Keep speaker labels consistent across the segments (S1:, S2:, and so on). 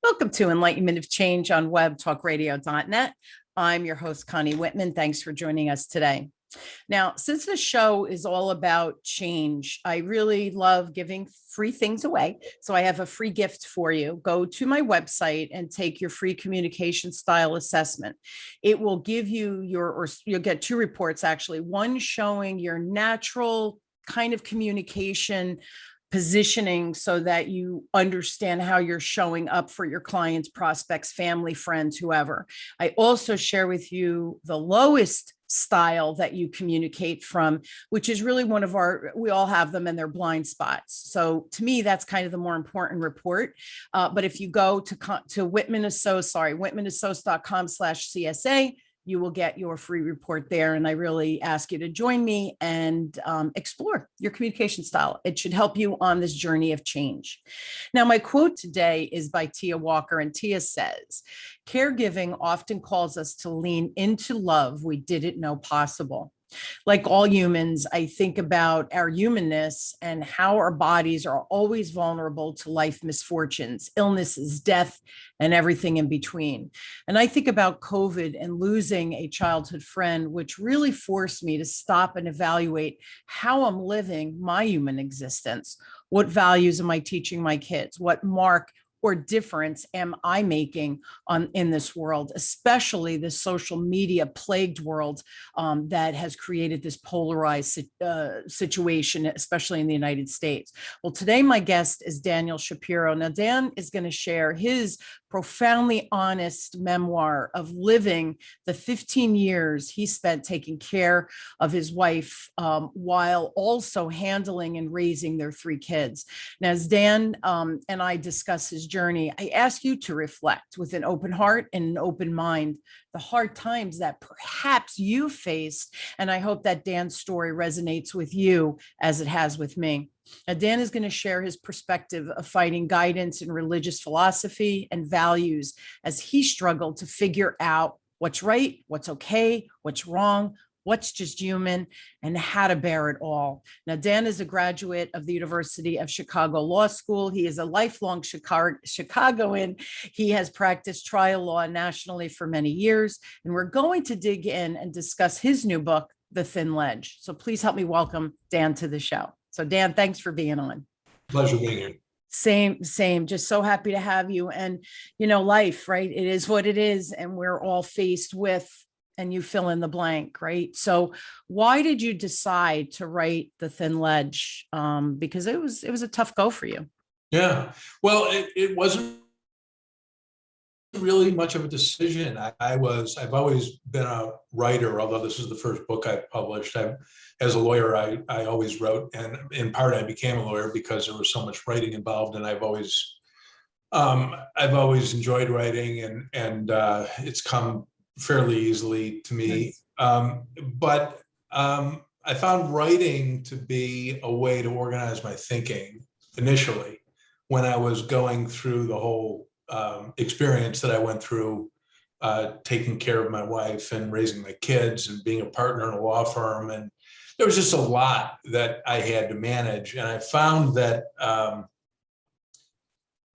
S1: Welcome to Enlightenment of Change on webtalkradio.net. I'm your host, Connie Whitman. Thanks for joining us today. Now, since the show is all about change, I really love giving free things away. So I have a free gift for you. Go to my website and take your free communication style assessment. It will give you you'll get two reports actually, one showing your natural kind of communication positioning so that you understand how you're showing up for your clients, prospects, family, friends, whoever. I also share with you the lowest style that you communicate from, which is really we all have them and they're blind spots. So to me, that's kind of the more important report. But if you go to whitmanassociates.com/CSA, you will get your free report there. And I really ask you to join me and explore your communication style. It should help you on this journey of change. Now, my quote today is by Tia Walker, and Tia says, "Caregiving often calls us to lean into love we didn't know possible." Like all humans, I think about our humanness and how our bodies are always vulnerable to life misfortunes, illnesses, death, and everything in between. And I think about COVID and losing a childhood friend, which really forced me to stop and evaluate how I'm living my human existence. What values am I teaching my kids? What mark or difference am I making in this world, especially this social media plagued world that has created this polarized situation, especially in the United States? Well, today my guest is Daniel Shapiro. Now, Dan is going to share his profoundly honest memoir of living the 15 years he spent taking care of his wife while also handling and raising their three kids. Now, as Dan and I discuss his journey, I ask you to reflect with an open heart and an open mind the hard times that perhaps you faced. And I hope that Dan's story resonates with you as it has with me. Now, Dan is going to share his perspective of finding guidance in religious philosophy and values as he struggled to figure out what's right, what's okay, what's wrong, what's just human, and how to bear it all. Now, Dan is a graduate of the University of Chicago Law School. He is a lifelong Chicagoan. He has practiced trial law nationally for many years. And we're going to dig in and discuss his new book, The Thin Ledge. So please help me welcome Dan to the show. So Dan, thanks for being on.
S2: Pleasure being here.
S1: Same. Just so happy to have you. And, life, right? It is what it is. And we're all faced with, and you fill in the blank, right? So why did you decide to write The Thin Ledge? Because it was a tough go for you.
S2: Yeah. Well, it wasn't really much of a decision. I've always been a writer, although this is the first book I've published. As a lawyer, I always wrote, and in part I became a lawyer because there was so much writing involved, and I've always enjoyed writing, and it's come fairly easily to me. But I found writing to be a way to organize my thinking initially when I was going through the whole experience that I went through, taking care of my wife and raising my kids and being a partner in a law firm. And there was just a lot that I had to manage. And I found that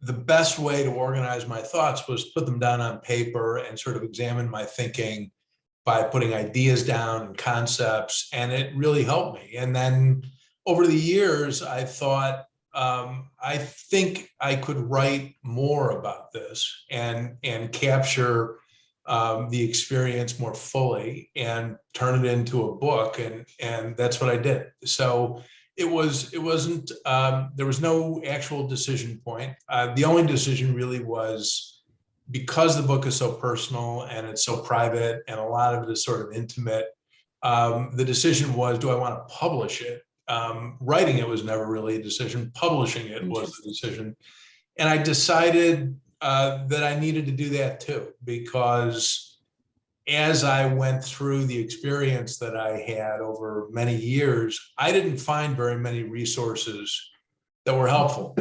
S2: the best way to organize my thoughts was put them down on paper and sort of examine my thinking by putting ideas down and concepts. And it really helped me. And then over the years, I thought, I think I could write more about this and capture the experience more fully and turn it into a book. And that's what I did. So there was no actual decision point. The only decision really was, because the book is so personal and it's so private and a lot of it is sort of intimate, the decision was, do I want to publish it? Writing it was never really a decision. Publishing it was the decision. And I decided that I needed to do that too, because as I went through the experience that I had over many years, I didn't find very many resources that were helpful.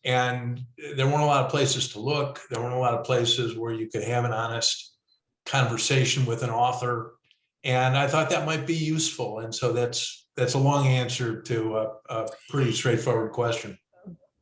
S2: And there weren't a lot of places to look. There weren't a lot of places where you could have an honest conversation with an author. And I thought that might be useful. And so that's a long answer to a pretty straightforward question.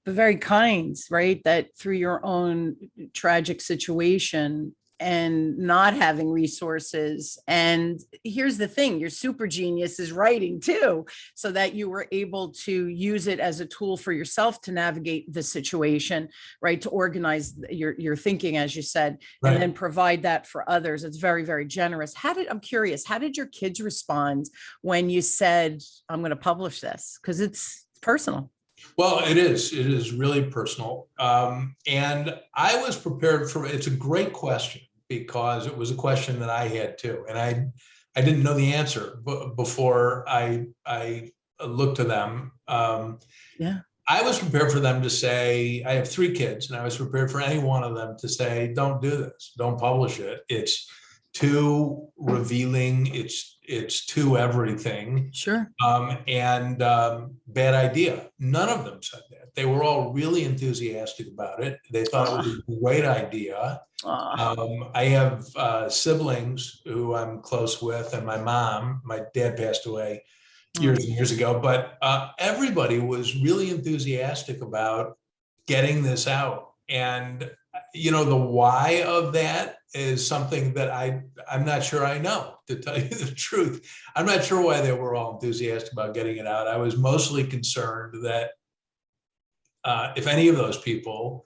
S1: but very kind, right? That through your own tragic situation and not having resources. And here's the thing, your super genius is writing too, so that you were able to use it as a tool for yourself to navigate the situation, right? To organize your thinking, as you said, and
S2: Right.
S1: then provide that for others. It's very, very generous. I'm curious, how did your kids respond when you said, I'm going to publish this? Because it's personal.
S2: Well, it is. It is really personal. And I was prepared for it's a great question because it was a question that I had too. And I didn't know the answer before I looked to them.
S1: Yeah.
S2: I was prepared for them to say, I have 3 kids, and I was prepared for any one of them to say, don't do this, don't publish it. It's too revealing. It's too everything.
S1: Sure.
S2: Bad idea. None of them said that. They were all really enthusiastic about it. They thought it was a great idea. I have siblings who I'm close with, and my mom. My dad passed away years and years ago, but everybody was really enthusiastic about getting this out. And the why of that is something that I'm not sure I know, to tell you the truth. I'm not sure why they were all enthusiastic about getting it out. I was mostly concerned that if any of those people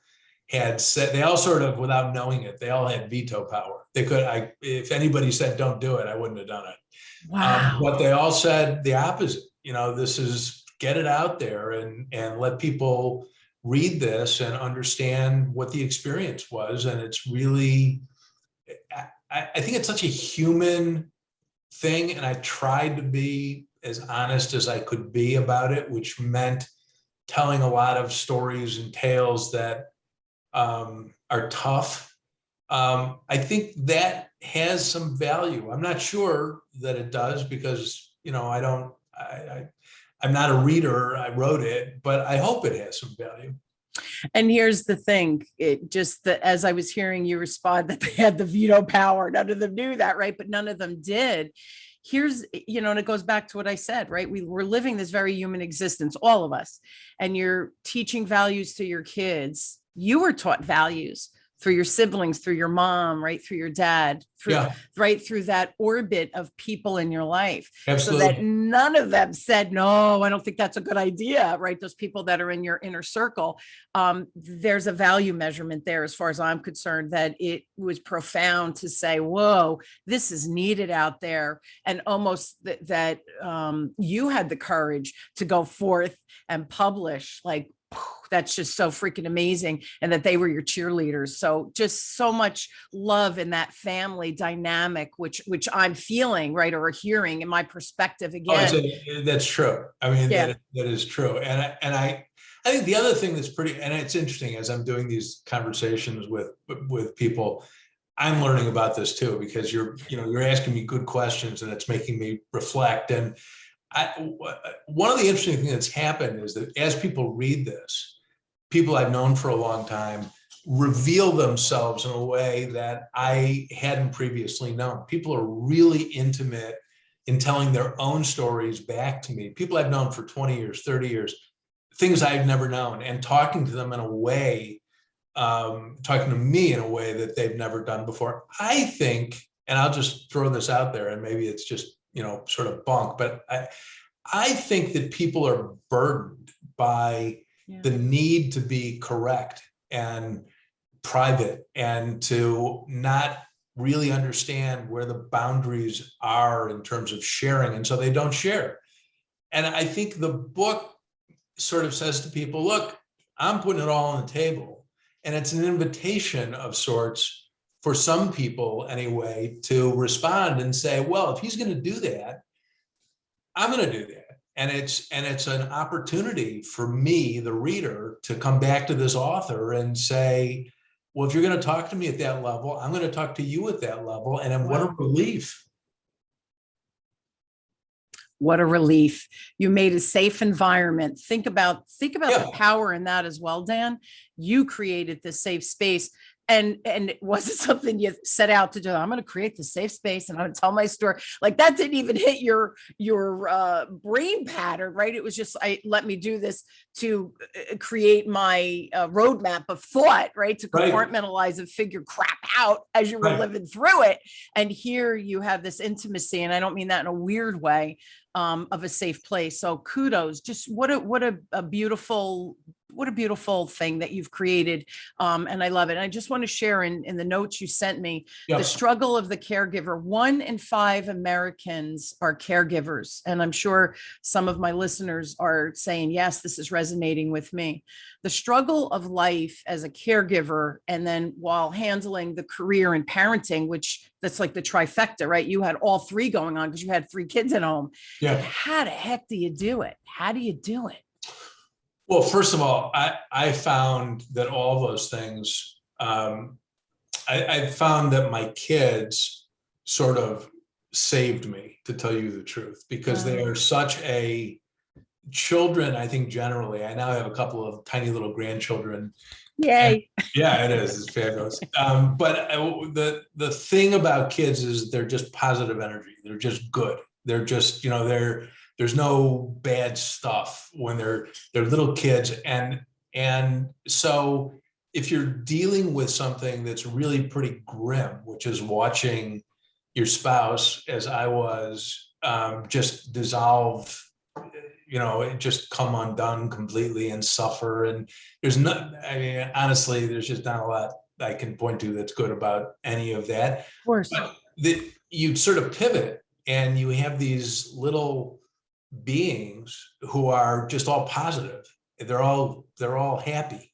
S2: had said, they all sort of, without knowing it, they all had veto power. They could, if anybody said, don't do it, I wouldn't have done it.
S1: Wow.
S2: But they all said the opposite. This is get it out there and let people read this and understand what the experience was. And it's really, I think it's such a human thing. And I tried to be as honest as I could be about it, which meant telling a lot of stories and tales that are tough. I think that has some value. I'm not sure that it does because, I'm not a reader. I wrote it, but I hope it has some value.
S1: And here's the thing, it just that as I was hearing you respond that they had the veto power, none of them knew that, right? But none of them did. Here's, and it goes back to what I said, right? We're living this very human existence, all of us, and you're teaching values to your kids. You were taught values through your siblings, through your mom, right? Through your dad, right through that orbit of people in your life.
S2: Absolutely.
S1: So that none of them said, no, I don't think that's a good idea, right? Those people that are in your inner circle. There's a value measurement there, as far as I'm concerned, that it was profound to say, whoa, this is needed out there. And almost that you had the courage to go forth and publish, like, that's just so freaking amazing. And that they were your cheerleaders. So just so much love in that family dynamic, which I'm feeling, right, or hearing in my perspective again.
S2: That's true. I mean,
S1: Yeah.
S2: that is true. And I think the other thing that's pretty, and it's interesting as I'm doing these conversations with people, I'm learning about this too, because you're asking me good questions and it's making me reflect. And one of the interesting things that's happened is that as people read this, people I've known for a long time reveal themselves in a way that I hadn't previously known. People are really intimate in telling their own stories back to me. People I've known for 20 years, 30 years, things I've never known, and talking to them in a way, talking to me in a way that they've never done before. I think, and I'll just throw this out there, and maybe it's just, sort of bunk, but I think that people are burdened by the need to be correct and private and to not really understand where the boundaries are in terms of sharing. And so they don't share. And I think the book sort of says to people, look, I'm putting it all on the table. And it's an invitation of sorts for some people anyway, to respond and say, well, if he's going to do that, I'm going to do that. And it's an opportunity for me, the reader, to come back to this author and say, well, if you're going to talk to me at that level, I'm going to talk to you at that level. And what a relief.
S1: What a relief. You made a safe environment. Think about the power in that as well, Dan. You created this safe space and it wasn't something you set out to do. I'm going to create the safe space and I'm going to tell my story. Like that didn't even hit your brain pattern, right? It was just, let me do this to create my roadmap of thought, right? To
S2: Right.
S1: compartmentalize and figure crap out as you were
S2: Right.
S1: living through it. And here you have this intimacy, and I don't mean that in a weird way, of a safe place. So kudos, just what a beautiful thing that you've created. And I love it. And I just want to share in the notes you sent me,
S2: Yep.
S1: the struggle of the caregiver. 1 in 5 Americans are caregivers. And I'm sure some of my listeners are saying, yes, this is resonating with me. The struggle of life as a caregiver, and then while handling the career and parenting, which that's like the trifecta, right? You had all 3 going on because you had 3 kids at home.
S2: Yeah.
S1: How the heck do you do it? How do you do it?
S2: Well, first of all, I found that all those things, I found that my kids sort of saved me, to tell you the truth, because they are such a children, I think generally, I now have a couple of tiny little grandchildren.
S1: Yay.
S2: And, yeah, it is. It's fabulous. But the thing about kids is they're just positive energy. They're just good. They're just, there's no bad stuff when they're little kids. And so if you're dealing with something that's really pretty grim, which is watching your spouse, as I was, just dissolve, it just come undone completely and suffer. And there's not, I mean, honestly, there's just not a lot I can point to that's good about any of that.
S1: Of course.
S2: But you sort of pivot and you have these little beings who are just all positive. They're all happy.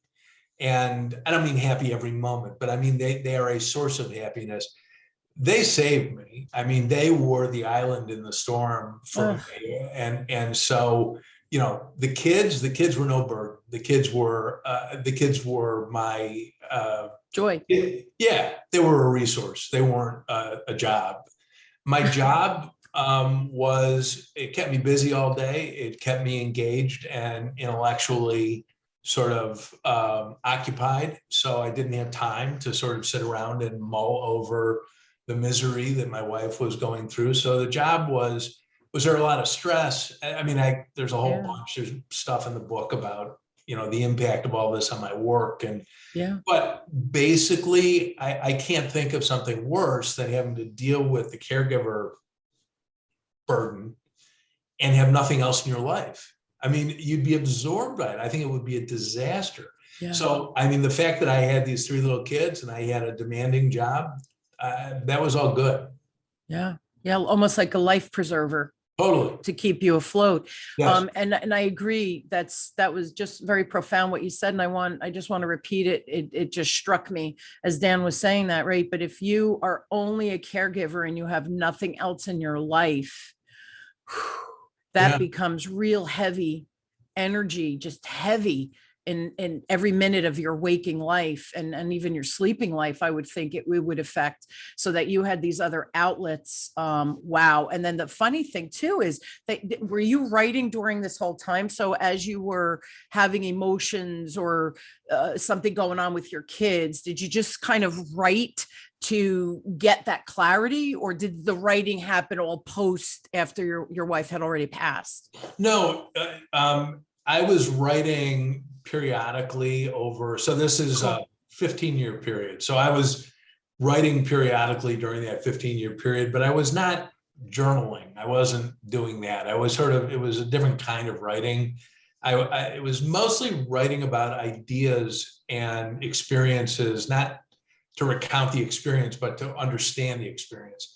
S2: And I don't mean happy every moment, but I mean, they are a source of happiness. They saved me. I mean, they were the island in the storm for me. And so, the kids were no burden. The kids were my
S1: joy.
S2: Yeah, they were a resource. They weren't a job. My job it kept me busy all day. It kept me engaged and intellectually sort of occupied. So I didn't have time to sort of sit around and mull over the misery that my wife was going through. So the job was there a lot of stress? I mean, there's a whole bunch. There's stuff in the book about, the impact of all this on my work. But basically I can't think of something worse than having to deal with the caregiver burden and have nothing else in your life. I mean, you'd be absorbed by it. I think it would be a disaster. Yeah. So, I mean, the fact that I had these 3 little kids and I had a demanding job, that was all good.
S1: Yeah. Yeah. Almost like a life preserver.
S2: Totally.
S1: To keep you afloat.
S2: Yes.
S1: And I agree. That was just very profound what you said. And I just want to repeat it. It just struck me as Dan was saying that, right? But if you are only a caregiver and you have nothing else in your life, that becomes real heavy energy, just heavy in every minute of your waking life and even your sleeping life. I would think it would affect, so that you had these other outlets. Wow. And then the funny thing too is that, were you writing during this whole time? So as you were having emotions or something going on with your kids, did you just kind of write to get that clarity, or did the writing happen all post after your wife had already passed?
S2: No, I was writing periodically over. So this is a 15-year period. So I was writing periodically during that 15-year period, but I was not journaling. I wasn't doing that. I was it was a different kind of writing. It was mostly writing about ideas and experiences, not to recount the experience, but to understand the experience.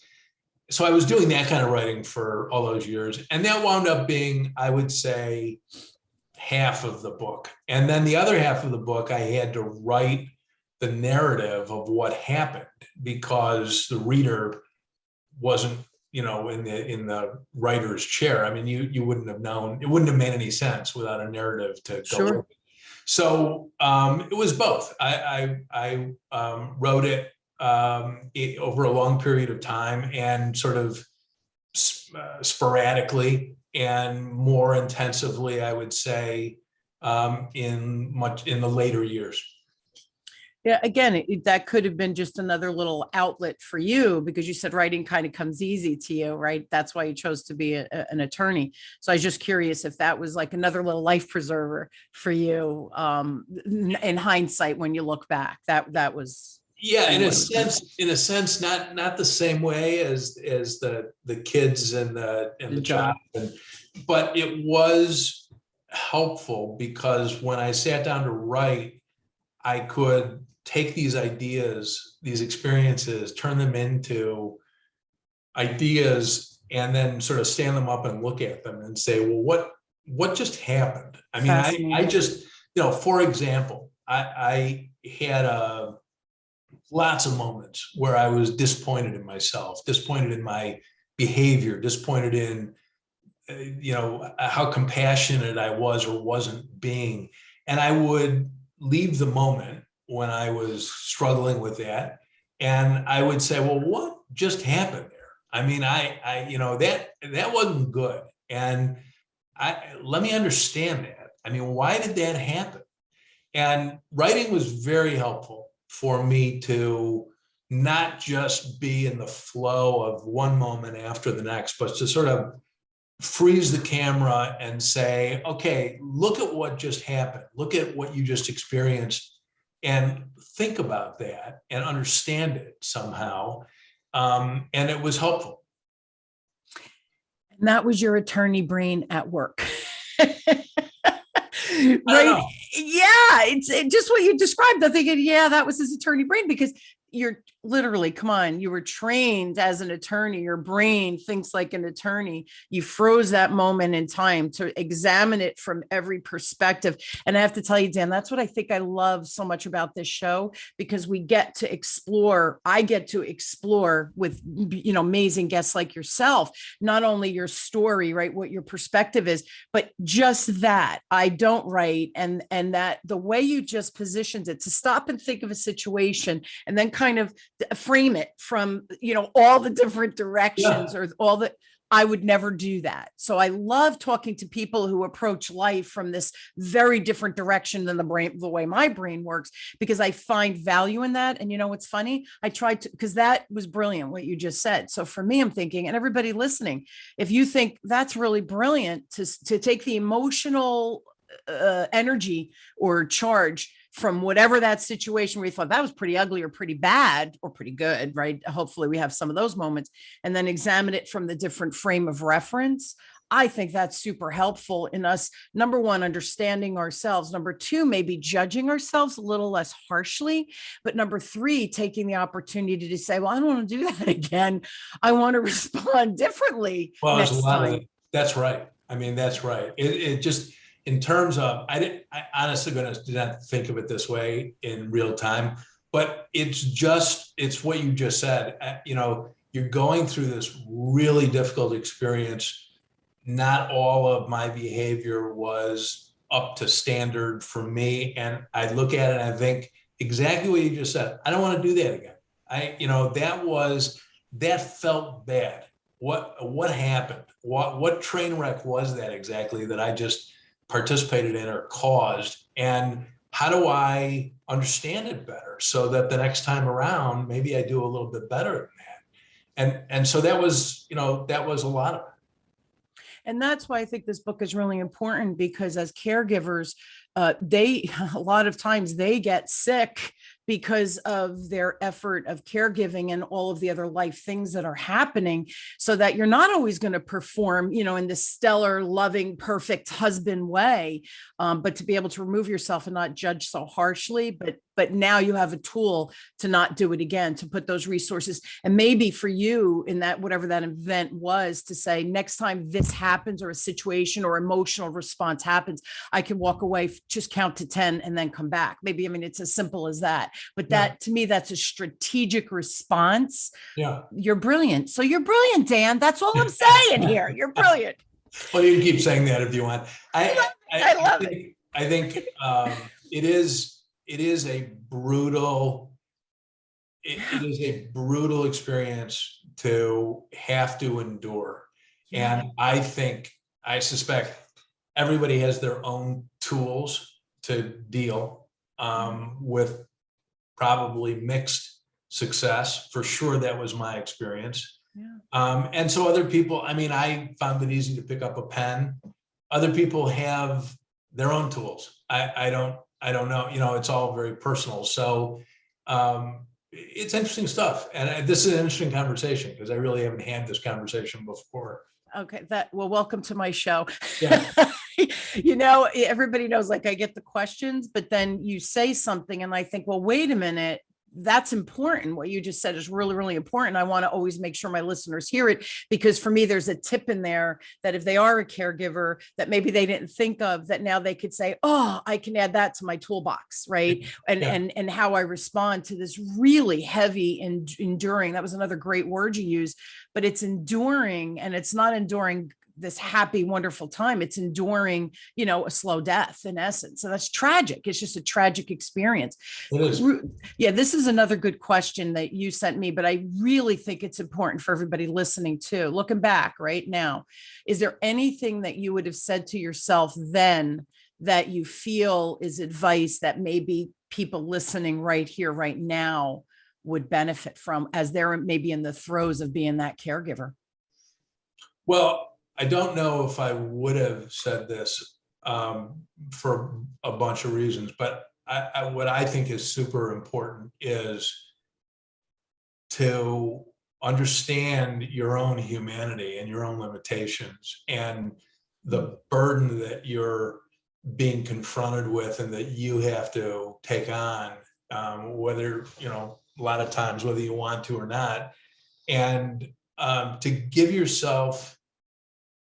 S2: So I was doing that kind of writing for all those years. And that wound up being, I would say, half of the book. And then the other half of the book, I had to write the narrative of what happened, because the reader wasn't, in the writer's chair. I mean, you wouldn't have known, it wouldn't have made any sense without a narrative to go with. So it was both. I wrote it over a long period of time and sort of sporadically and more intensively, I would say, in the later years.
S1: Yeah, again, that could have been just another little outlet for you because you said writing kind of comes easy to you, right? That's why you chose to be an attorney. So I was just curious if that was like another little life preserver for you, in hindsight, when you look back. That was
S2: Yeah,
S1: kind of what I was going to say.
S2: in a sense, not the same way as the kids and
S1: The
S2: the job,
S1: job.
S2: but it was helpful because when I sat down to write, I could take these ideas, these experiences, turn them into ideas, and then sort of stand them up and look at them and say, well, what just happened? I mean, I
S1: Fascinating.
S2: just, for example, I had lots of moments where I was disappointed in myself, disappointed in my behavior, disappointed in how compassionate I was or wasn't being. And I would leave the moment when I was struggling with that, and I would say, well, what just happened there? I mean, that wasn't good. And let me understand that. I mean, why did that happen? And writing was very helpful for me to not just be in the flow of one moment after the next, but to sort of freeze the camera and say, okay, look at what just happened. Look at what you just experienced and think about that and understand it somehow. And it was helpful.
S1: And that was your attorney brain at work.
S2: I don't
S1: Right.
S2: know.
S1: Yeah. It's just what you described. I'm thinking, yeah, that was his attorney brain because you're literally, come on, you were trained as an attorney. Your brain thinks like an attorney. You froze that moment in time to examine it from every perspective. And I have to tell you, Dan, that's what I think I love so much about this show, because we get to explore. I get to explore with, amazing guests like yourself, not only your story, right, what your perspective is, but just that I don't write. And that the way you just positioned it to stop and think of a situation and then kind of frame it from, all the different
S2: Yeah.
S1: directions or all the, I would never do that. So I love talking to people who approach life from this very different direction than the way my brain works, because I find value in that. And what's funny? I tried to, because that was brilliant, what you just said. So for me, I'm thinking, and everybody listening, if you think that's really brilliant to take the emotional energy or charge from whatever that situation where you thought that was pretty ugly or pretty bad or pretty good, right? Hopefully we have some of those moments, and then examine it from the different frame of reference. I think that's super helpful in us, number one, understanding ourselves. Number two, maybe judging ourselves a little less harshly. But number three, taking the opportunity to say, well, I don't want to do that again. I want to respond differently
S2: Well, there's a
S1: next
S2: lot of
S1: time.
S2: it. That's right. I mean, that's right. It just, in terms of, I honestly did not think of it this way in real time, but it's what you just said. You're going through this really difficult experience. Not all of my behavior was up to standard for me. And I look at it and I think exactly what you just said. I don't want to do that again. That felt bad. What happened? What train wreck was that exactly that I just participated in or caused? And how do I understand it better so that the next time around, maybe I do a little bit better than that? And so that was a lot of it.
S1: And that's why I think this book is really important, because as caregivers, they a lot of times they get sick because of their effort of caregiving and all of the other life things that are happening, so that you're not always going to perform, in this stellar, loving, perfect husband way, but to be able to remove yourself and not judge so harshly. But now you have a tool to not do it again, to put those resources. And maybe for you in that, whatever that event was, to say, next time this happens or a situation or emotional response happens, I can walk away, just count to 10 and then come back. Maybe, I mean, it's as simple as that. But
S2: Yeah.
S1: that, to me, that's a strategic response.
S2: Yeah.
S1: You're brilliant. So you're brilliant, Dan. That's all I'm saying here. You're brilliant.
S2: Well, you can keep saying that if you want.
S1: I love it.
S2: I think it is a brutal it is a brutal experience to have to endure.
S1: Yeah.
S2: And I suspect everybody has their own tools to deal with probably mixed success. For sure, that was my experience.
S1: Yeah.
S2: And so other people, I mean, I found it easy to pick up a pen. Other people have their own tools. I don't know, you know, it's all very personal. So it's interesting stuff. And this is an interesting conversation because I really haven't had this conversation before.
S1: Okay, well, welcome to my show.
S2: Yeah.
S1: You know, everybody knows, like, I get the questions, but then you say something and I think, well, wait a minute, that's important. What you just said is really, really important. I want to always make sure my listeners hear it, because for me, there's a tip in there that if they are a caregiver that maybe they didn't think of, that now they could say, oh, I can add that to my toolbox, right? And
S2: Yeah.
S1: and how I respond to this really heavy and enduring. That was another great word you used, but it's enduring, and it's not enduring this happy, wonderful time. It's enduring, you know, a slow death in essence. So that's tragic. It's just a tragic experience.
S2: It is.
S1: Yeah, this is another good question that you sent me, but I really think it's important for everybody listening too. Looking back right now, is there anything that you would have said to yourself then that you feel is advice that maybe people listening right here, right now would benefit from as they're maybe in the throes of being that caregiver?
S2: Well, I don't know if I would have said this for a bunch of reasons, but what I think is super important is to understand your own humanity and your own limitations and the burden that you're being confronted with and that you have to take on, whether, you know, a lot of times, whether you want to or not, and to give yourself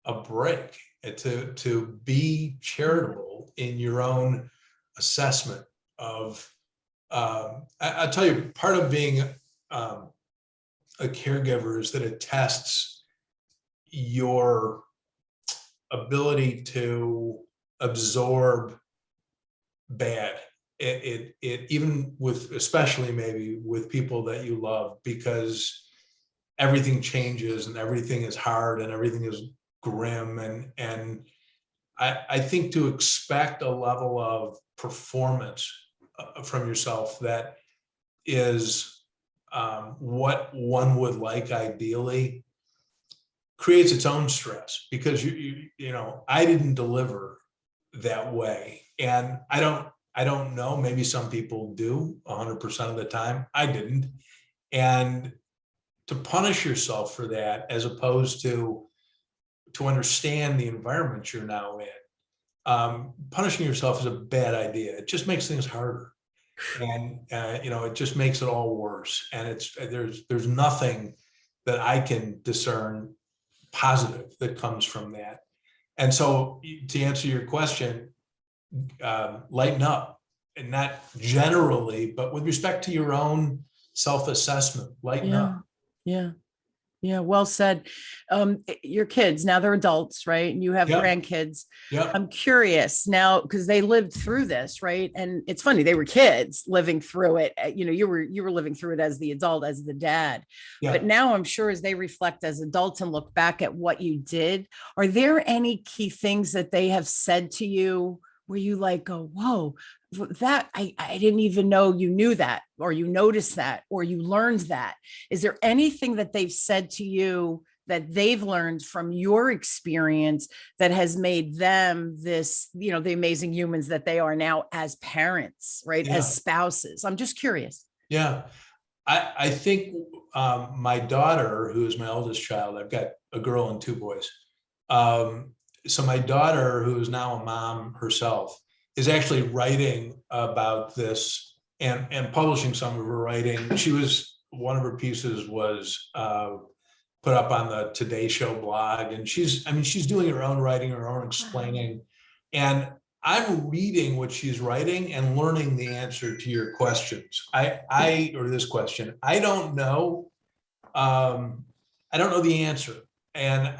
S2: a break, to be charitable in your own assessment of, I'll tell you, part of being a caregiver is that it tests your ability to absorb bad. It even with, especially maybe with people that you love, because everything changes and everything is hard and everything is grim, and I think to expect a level of performance from yourself that is what one would like ideally creates its own stress, because you know, I didn't deliver that way, and I don't know, maybe some people do 100% of the time. I didn't. And to punish yourself for that, as opposed to understand the environment you're now in, punishing yourself is a bad idea. It just makes things harder, and you know, it just makes it all worse. And there's nothing that I can discern positive that comes from that. And so, to answer your question, lighten up, and not generally, but with respect to your own self-assessment, lighten up.
S1: Yeah. Yeah, well said. Your kids, now they're adults, right? And you have
S2: Yep.
S1: grandkids.
S2: Yep.
S1: I'm curious now, because they lived through this, right? And it's funny, they were kids living through it. You know, you were living through it as the adult, as the dad.
S2: Yeah.
S1: But now I'm sure as they reflect as adults and look back at what you did, are there any key things that they have said to you where you like go, whoa, that I didn't even know you knew that, or you noticed that, or you learned that? Is there anything that they've said to you that they've learned from your experience that has made them this, you know, the amazing humans that they are now as parents, right?
S2: Yeah.
S1: As spouses? I'm just curious.
S2: Yeah. I think my daughter, who is my oldest child, I've got a girl and two boys. So my daughter, who is now a mom herself, is actually writing about this and publishing some of her writing. One of her pieces was put up on the Today Show blog, and she's doing her own writing, her own explaining. And I'm reading what she's writing and learning the answer to your questions. Or this question, I don't know. I don't know the answer. And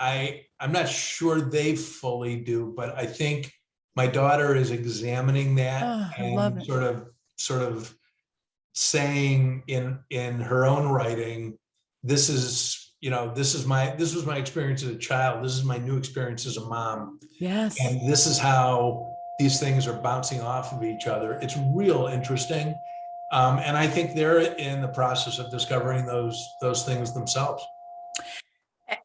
S2: I'm not sure they fully do, but I think my daughter is examining that
S1: I love
S2: and
S1: it.
S2: sort of saying in her own writing, this was my experience as a child. This is my new experience as a mom.
S1: Yes.
S2: And this is how these things are bouncing off of each other. It's real interesting. And I think they're in the process of discovering those things themselves.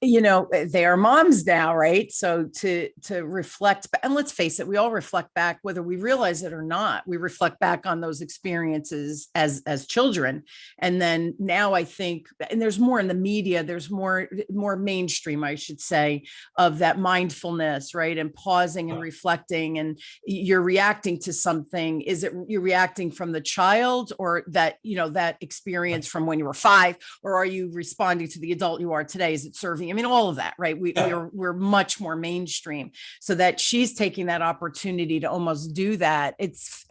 S1: They are moms now, right? So to reflect, and let's face it, we all reflect back, whether we realize it or not. We reflect back on those experiences as children, and then now I think, and there's more in the media. There's more mainstream, I should say, of that mindfulness, right? And pausing and reflecting, and you're reacting to something. Is it you're reacting from the child, or that experience from when you were 5, or are you responding to the adult you are today? Is it serving? I mean, all of that, right? We're much more mainstream, so that she's taking that opportunity to almost do that. It's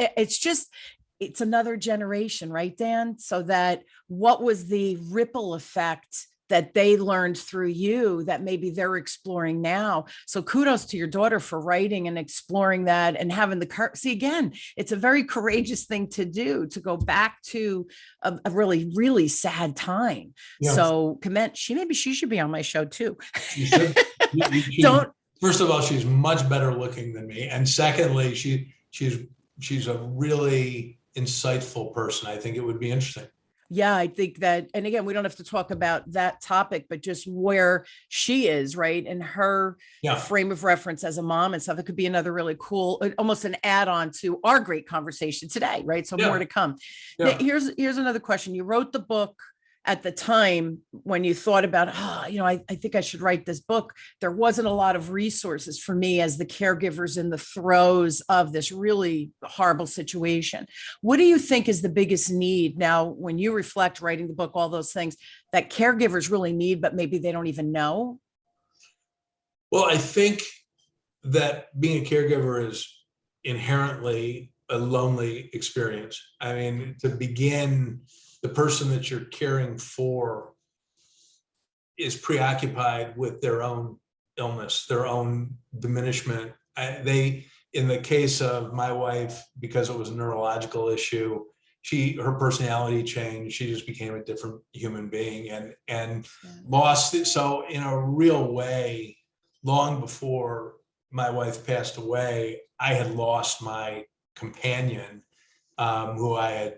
S1: another generation, right, Dan? So that what was the ripple effect that they learned through you that maybe they're exploring now? So kudos to your daughter for writing and exploring that and having see, again, it's a very courageous thing to do, to go back to a really, really sad time.
S2: Yeah.
S1: So commend, maybe she should be on my show too.
S2: You should.
S1: Don't.
S2: First of all, she's much better looking than me. And secondly, she's a really insightful person. I think it would be interesting.
S1: Yeah, I think that, and again, we don't have to talk about that topic, but just where she is, right? And her frame of reference as a mom and stuff. It could be another really cool, almost an add-on to our great conversation today, right? So more to come. Now, here's another question. You wrote the book at the time when you thought about, I think I should write this book. There wasn't a lot of resources for me as the caregivers in the throes of this really horrible situation. What do you think is the biggest need now, when you reflect writing the book, all those things that caregivers really need, but maybe they don't even know?
S2: Well, I think that being a caregiver is inherently a lonely experience. I mean, to begin, the person that you're caring for is preoccupied with their own illness, their own diminishment. In the case of my wife, because it was a neurological issue, her personality changed. She just became a different human being and lost it. So in a real way, long before my wife passed away, I had lost my companion, who I had,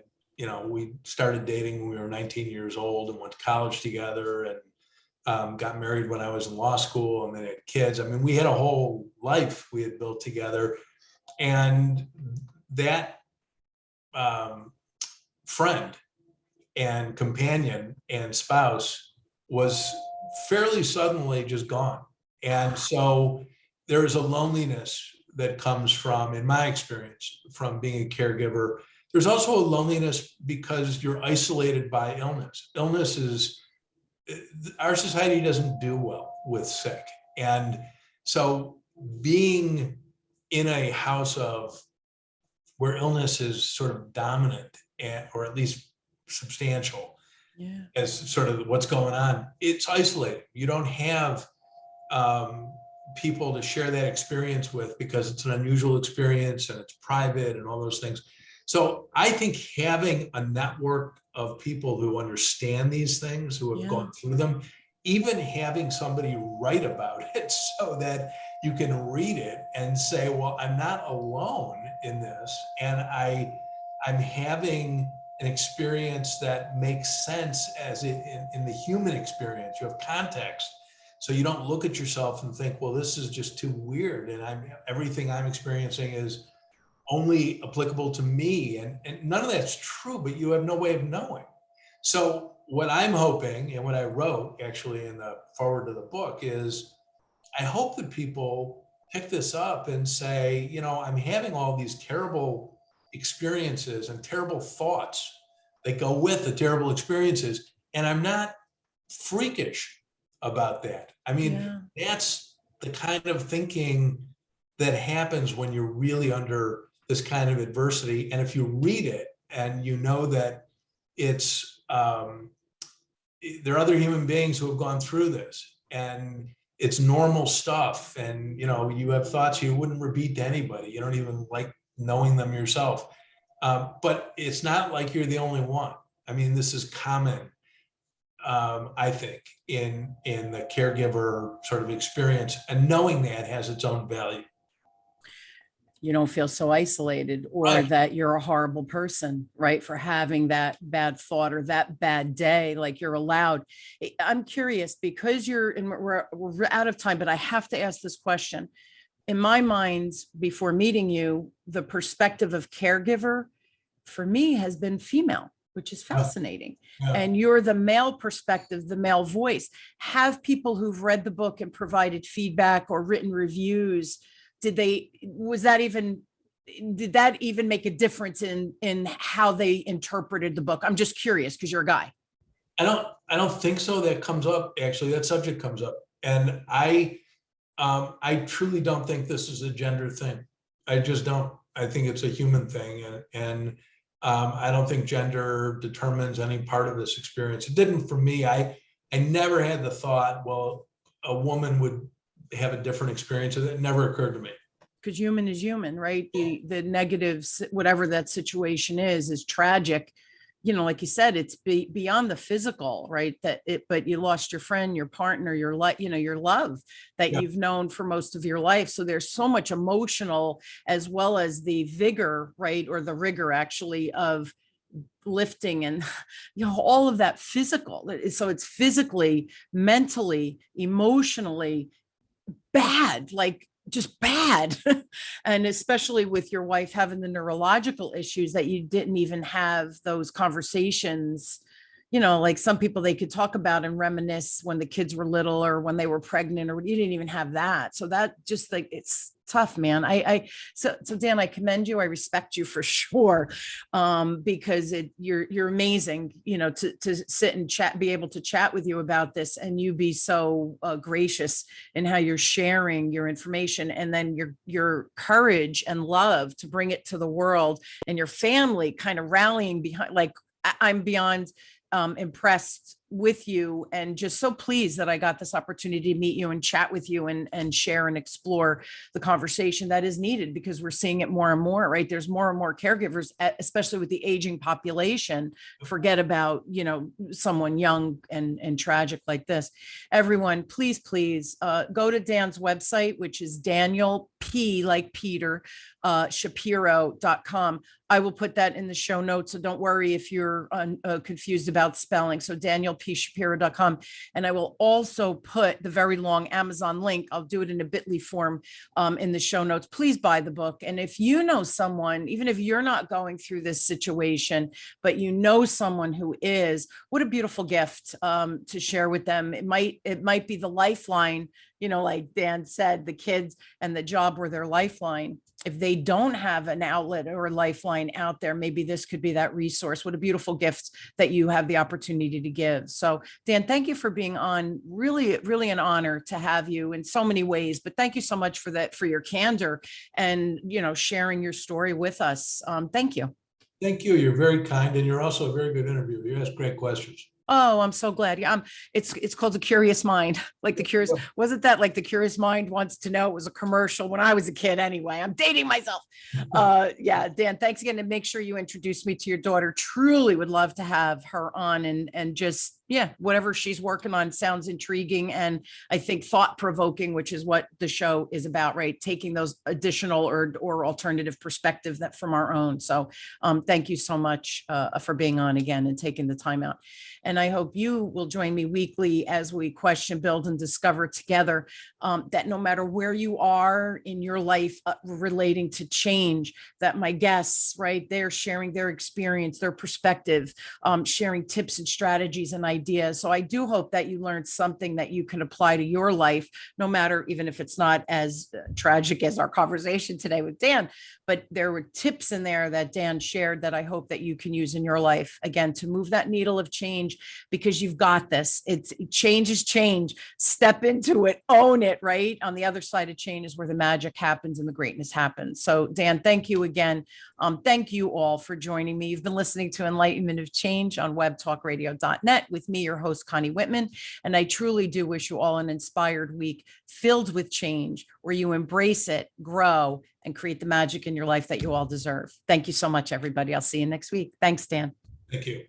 S2: we started dating when we were 19 years old and went to college together, and got married when I was in law school, and then had kids. I mean, we had a whole life we had built together. And that friend and companion and spouse was fairly suddenly just gone. And so there is a loneliness that comes from, in my experience, from being a caregiver. There's also a loneliness because you're isolated by illness. Illness is, our society doesn't do well with sick. And so being in a house where illness is sort of dominant, or at least substantial, as sort of what's going on, it's isolating. You don't have people to share that experience with, because it's an unusual experience and it's private and all those things. So I think having a network of people who understand these things, who have gone through them, even having somebody write about it so that you can read it and say, well, I'm not alone in this, and I'm having an experience that makes sense as in the human experience. You have context, so you don't look at yourself and think, well, this is just too weird, and everything I'm experiencing is only applicable to me, and none of that's true, but you have no way of knowing. So what I'm hoping, and what I wrote actually in the foreword to the book, is I hope that people pick this up and say, I'm having all these terrible experiences and terrible thoughts that go with the terrible experiences, and I'm not freakish about that. I mean, that's the kind of thinking that happens when you're really under this kind of adversity. And if you read it and you know that it's, there are other human beings who have gone through this, and it's normal stuff, and you have thoughts you wouldn't repeat to anybody. You don't even like knowing them yourself. But it's not like you're the only one. I mean, this is common, I think, in the caregiver sort of experience, and knowing that has its own value.
S1: you don't feel so isolated, or
S2: Right.
S1: that you're a horrible person, right? For having that bad thought or that bad day, like you're allowed. I'm curious because and we're out of time, but I have to ask this question. In my mind, before meeting you, the perspective of caregiver for me has been female, which is
S2: Yeah.
S1: fascinating.
S2: Yeah.
S1: And you're the male perspective, the male voice. Have people who've read the book and provided feedback or written reviews, did that even make a difference in how they interpreted the book? I'm just curious because you're a guy.
S2: I don't think so. That comes up, actually, that subject comes up. And I truly don't think this is a gender thing. I just don't. I think it's a human thing. And I don't think gender determines any part of this experience. It didn't for me. I never had the thought, well, a woman would have a different experience. It never occurred to me.
S1: Because human is human, right? The negatives, whatever that situation is tragic. Like you said, it's beyond the physical, right? But you lost your friend, your partner, your life, your love that
S2: Yeah.
S1: you've known for most of your life. So there's so much emotional as well as the vigor, right? Or the rigor actually of lifting and all of that physical. So it's physically, mentally, emotionally bad, like just bad. And especially with your wife having the neurological issues, that you didn't even have those conversations. Like some people, they could talk about and reminisce when the kids were little or when they were pregnant, or you didn't even have that. So that just like, it's tough, man. So Dan, I commend you. I respect you for sure. Because you're amazing, to sit and chat, be able to chat with you about this, and you be so gracious in how you're sharing your information, and then your courage and love to bring it to the world, and your family kind of rallying behind. Like I'm beyond impressed with you, and just so pleased that I got this opportunity to meet you and chat with you and share and explore the conversation that is needed, because we're seeing it more and more, right? There's more and more caregivers, especially with the aging population. Forget about, someone young and tragic like this. Everyone, please, go to Dan's website, which is Daniel P, like Peter, Shapiro.com. I will put that in the show notes. So don't worry if you're confused about spelling. So DanielPShapiro.com. And I will also put the very long Amazon link. I'll do it in a bit.ly form in the show notes. Please buy the book. And if you know someone, even if you're not going through this situation, but you know someone who is, what a beautiful gift to share with them. It might be the lifeline, like Dan said, the kids and the job were their lifeline. If they don't have an outlet or a lifeline out there, maybe this could be that resource. What a beautiful gift that you have the opportunity to give. So Dan, thank you for being on. Really, really an honor to have you in so many ways, but thank you so much for that, for your candor and, sharing your story with us. Thank you.
S2: Thank you. You're very kind, and you're also a very good interviewer. You ask great questions.
S1: Oh, I'm so glad. Yeah, it's called The Curious Mind. Like wasn't that like The Curious Mind Wants to Know? It was a commercial when I was a kid anyway. I'm dating myself. Yeah, Dan, thanks again. And make sure you introduce me to your daughter. Truly would love to have her on, and just, yeah, whatever she's working on sounds intriguing. And I think thought provoking, which is what the show is about, right? Taking those additional or alternative perspectives that from our own. So thank you so much for being on again and taking the time out. And I hope you will join me weekly as we question, build, and discover together that no matter where you are in your life relating to change, that my guests, right, they're sharing their experience, their perspective, sharing tips and strategies and ideas. So I do hope that you learned something that you can apply to your life, no matter, even if it's not as tragic as our conversation today with Dan, but there were tips in there that Dan shared that I hope that you can use in your life, again, to move that needle of change, because you've got this. Change is change. Step into it, own it, right? On the other side of change is where the magic happens and the greatness happens. So Dan, thank you again. Thank you all for joining me. You've been listening to Enlightenment of Change on webtalkradio.net with me, your host, Connie Whitman. And I truly do wish you all an inspired week filled with change, where you embrace it, grow, and create the magic in your life that you all deserve. Thank you so much, everybody. I'll see you next week. Thanks, Dan.
S2: Thank you.